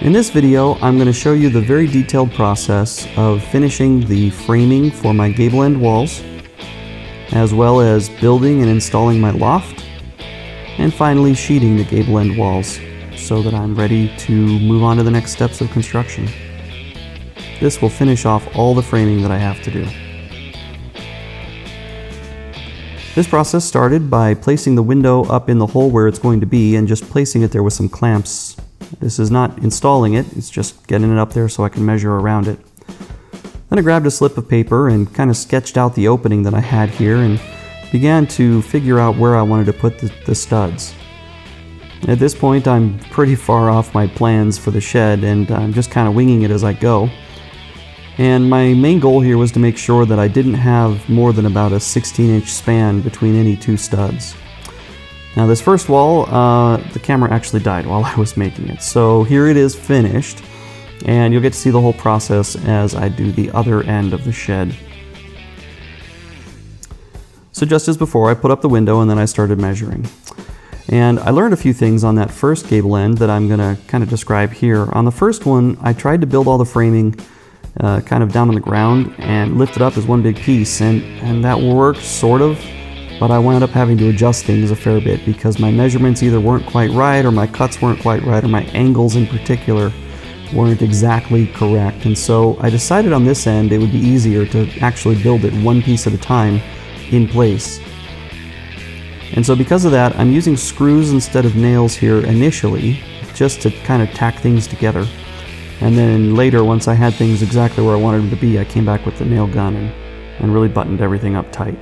In this video, I'm going to show you the very detailed process of finishing the framing for my gable end walls, as well as building and installing my loft, and finally sheeting the gable end walls so that I'm ready to move on to the next steps of construction. This will finish off all the framing that I have to do. This process started by placing the window up in the hole where it's going to be and just placing it there with some clamps. This is not installing it, it's just getting it up there so I can measure around it. Then I grabbed a slip of paper and kind of sketched out the opening that I had here and began to figure out where I wanted to put the studs. At this point I'm pretty far off my plans for the shed and I'm just kind of winging it as I go. And my main goal here was to make sure that I didn't have more than about a 16-inch span between any two studs. Now this first wall, the camera actually died while I was making it. So here it is finished, and you'll get to see the whole process as I do the other end of the shed. So just as before, I put up the window and then I started measuring. And I learned a few things on that first gable end that I'm gonna kind of describe here. On the first one, I tried to build all the framing kind of down on the ground and lift it up as one big piece, and that worked sort of. But I wound up having to adjust things a fair bit because my measurements either weren't quite right, or my cuts weren't quite right, or my angles in particular weren't exactly correct. And so I decided on this end it would be easier to actually build it one piece at a time in place. And so because of that, I'm using screws instead of nails here initially, just to kind of tack things together. And then later, once I had things exactly where I wanted them to be, I came back with the nail gun and really buttoned everything up tight.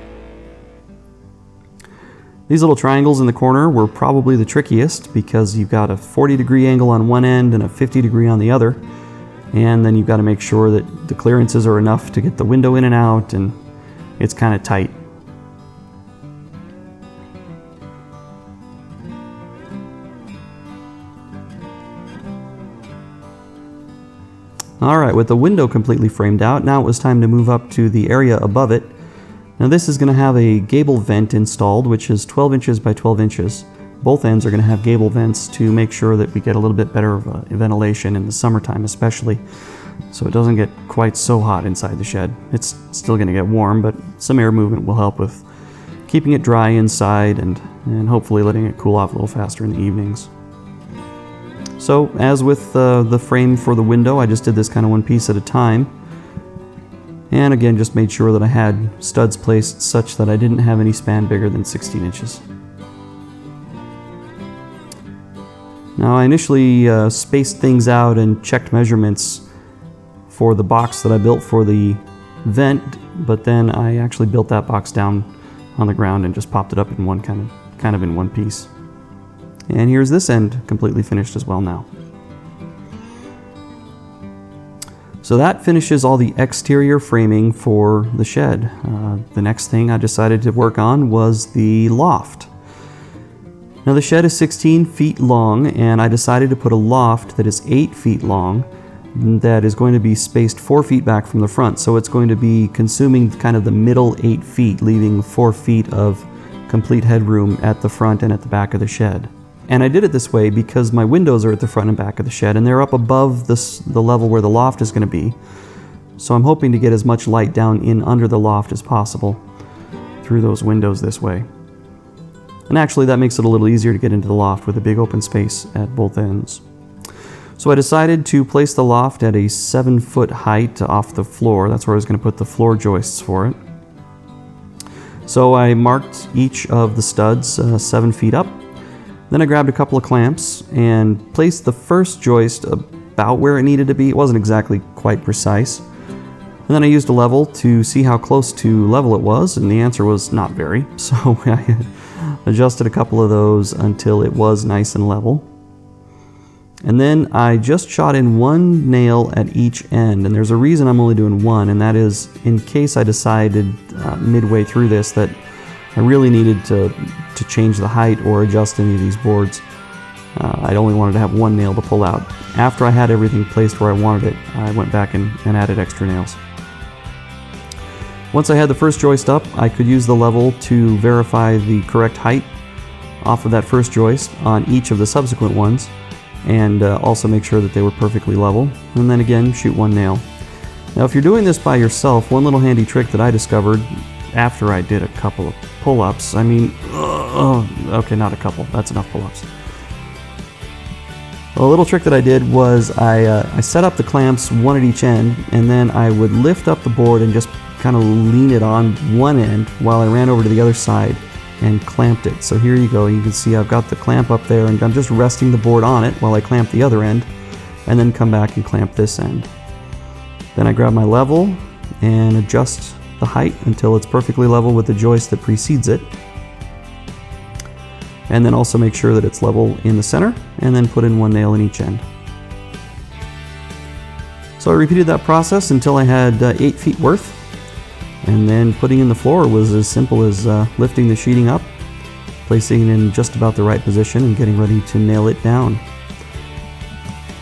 These little triangles in the corner were probably the trickiest because you've got a 40-degree angle on one end and a 50-degree on the other. And then you've got to make sure that the clearances are enough to get the window in and out, and it's kind of tight. Alright, with the window completely framed out, now it was time to move up to the area above it. Now this is going to have a gable vent installed, which is 12 inches by 12 inches. Both ends are going to have gable vents to make sure that we get a little bit better ventilation in the summertime especially, so it doesn't get quite so hot inside the shed. It's still going to get warm, but some air movement will help with keeping it dry inside and hopefully letting it cool off a little faster in the evenings. So as with the frame for the window, I just did this kind of one piece at a time. And again, just made sure that I had studs placed such that I didn't have any span bigger than 16 inches. Now I initially spaced things out and checked measurements for the box that I built for the vent, but then I actually built that box down on the ground and just popped it up in one kind of in one piece. And here's this end completely finished as well now. So that finishes all the exterior framing for the shed. The next thing I decided to work on was the loft. Now the shed is 16 feet long, and I decided to put a loft that is 8 feet long that is going to be spaced 4 feet back from the front. So it's going to be consuming kind of the middle 8 feet, leaving 4 feet of complete headroom at the front and at the back of the shed. And I did it this way because my windows are at the front and back of the shed, and they're up above the level where the loft is going to be. So I'm hoping to get as much light down in under the loft as possible through those windows this way. And actually that makes it a little easier to get into the loft with a big open space at both ends. So I decided to place the loft at a 7-foot height off the floor. That's where I was going to put the floor joists for it. So I marked each of the studs 7 feet up. Then I grabbed a couple of clamps and placed the first joist about where it needed to be. It wasn't exactly quite precise. And then I used a level to see how close to level it was, and the answer was not very. So I adjusted a couple of those until it was nice and level. And then I just shot in one nail at each end, and there's a reason I'm only doing one, and that is in case I decided midway through this that I really needed to change the height or adjust any of these boards. I only wanted to have one nail to pull out. After I had everything placed where I wanted it, I went back and added extra nails. Once I had the first joist up, I could use the level to verify the correct height off of that first joist on each of the subsequent ones. and also make sure that they were perfectly level, and then again shoot one nail. Now if you're doing this by yourself, one little handy trick that I discovered after I did a couple of pull-ups, okay, not a couple, that's enough pull-ups. A little trick that I did was I set up the clamps one at each end, and then I would lift up the board and just kind of lean it on one end while I ran over to the other side and clamped it. So here you go, you can see I've got the clamp up there and I'm just resting the board on it while I clamp the other end, and then come back and clamp this end. Then I grab my level and adjust the height until it's perfectly level with the joist that precedes it. And then also make sure that it's level in the center, and then put in one nail in each end. So I repeated that process until I had 8 feet worth, and then putting in the floor was as simple as lifting the sheeting up, placing it in just about the right position, and getting ready to nail it down.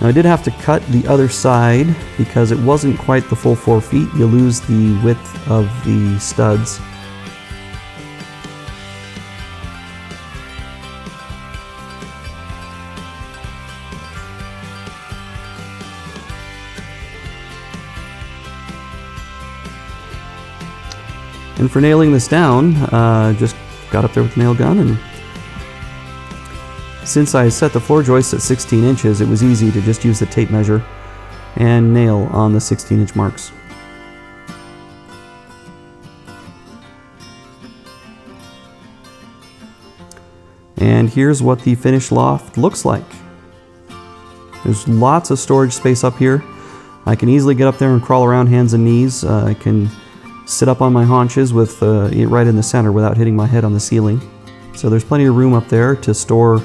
Now I did have to cut the other side because it wasn't quite the full 4 feet. You lose the width of the studs. And for nailing this down, just got up there with the nail gun, and since I set the floor joist at 16 inches, it was easy to just use the tape measure and nail on the 16-inch marks. And here's what the finished loft looks like. There's lots of storage space up here. I can easily get up there and crawl around hands and knees. I can sit up on my haunches with it right in the center without hitting my head on the ceiling. So there's plenty of room up there to store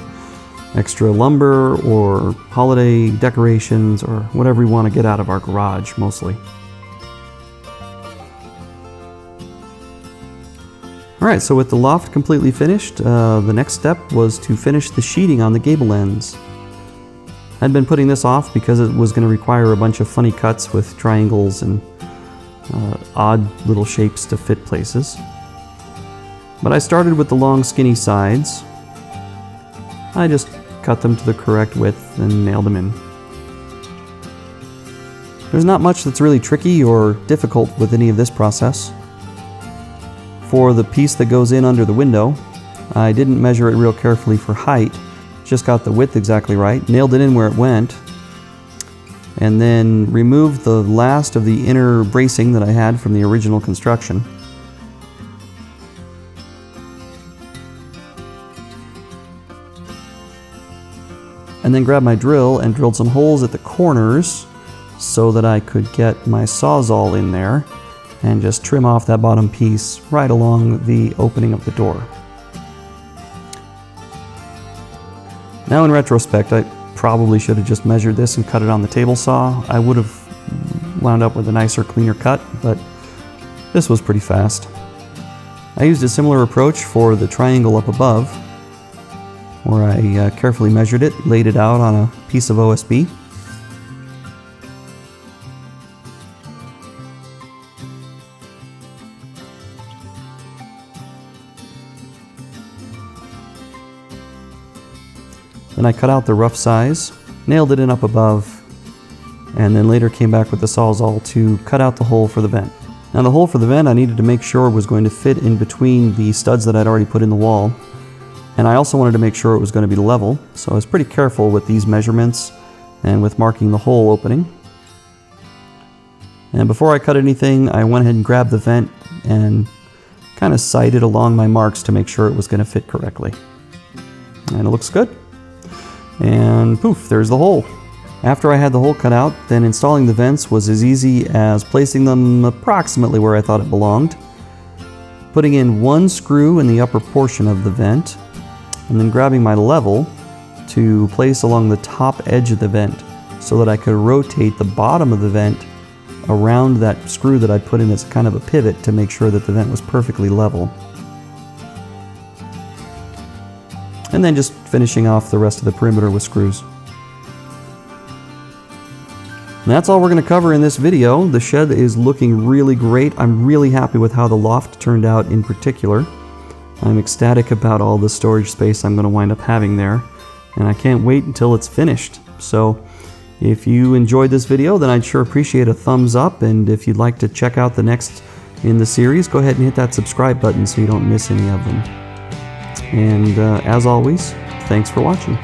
extra lumber or holiday decorations or whatever we want to get out of our garage mostly. Alright, so with the loft completely finished, the next step was to finish the sheeting on the gable ends. I'd been putting this off because it was going to require a bunch of funny cuts with triangles and odd little shapes to fit places. But I started with the long skinny sides. I just cut them to the correct width and nailed them in. There's not much that's really tricky or difficult with any of this process. For the piece that goes in under the window, I didn't measure it real carefully for height, just got the width exactly right, nailed it in where it went, and then removed the last of the inner bracing that I had from the original construction. And then grabbed my drill and drilled some holes at the corners so that I could get my Sawzall in there and just trim off that bottom piece right along the opening of the door. Now in retrospect, I probably should have just measured this and cut it on the table saw. I would have wound up with a nicer, cleaner cut, but this was pretty fast. I used a similar approach for the triangle up above, where I carefully measured it, laid it out on a piece of OSB. Then I cut out the rough size, nailed it in up above, and then later came back with the Sawzall to cut out the hole for the vent. Now the hole for the vent I needed to make sure was going to fit in between the studs that I'd already put in the wall. And I also wanted to make sure it was going to be level, so I was pretty careful with these measurements and with marking the hole opening. And before I cut anything, I went ahead and grabbed the vent and kind of sighted along my marks to make sure it was going to fit correctly. And it looks good. And poof, there's the hole. After I had the hole cut out, then installing the vents was as easy as placing them approximately where I thought it belonged, putting in one screw in the upper portion of the vent, and then grabbing my level to place along the top edge of the vent so that I could rotate the bottom of the vent around that screw that I put in as kind of a pivot to make sure that the vent was perfectly level. And then just finishing off the rest of the perimeter with screws. And that's all we're going to cover in this video. The shed is looking really great. I'm really happy with how the loft turned out in particular. I'm ecstatic about all the storage space I'm going to wind up having there, and I can't wait until it's finished. So if you enjoyed this video, then I'd sure appreciate a thumbs up, and if you'd like to check out the next in the series, go ahead and hit that subscribe button so you don't miss any of them. And as always, thanks for watching.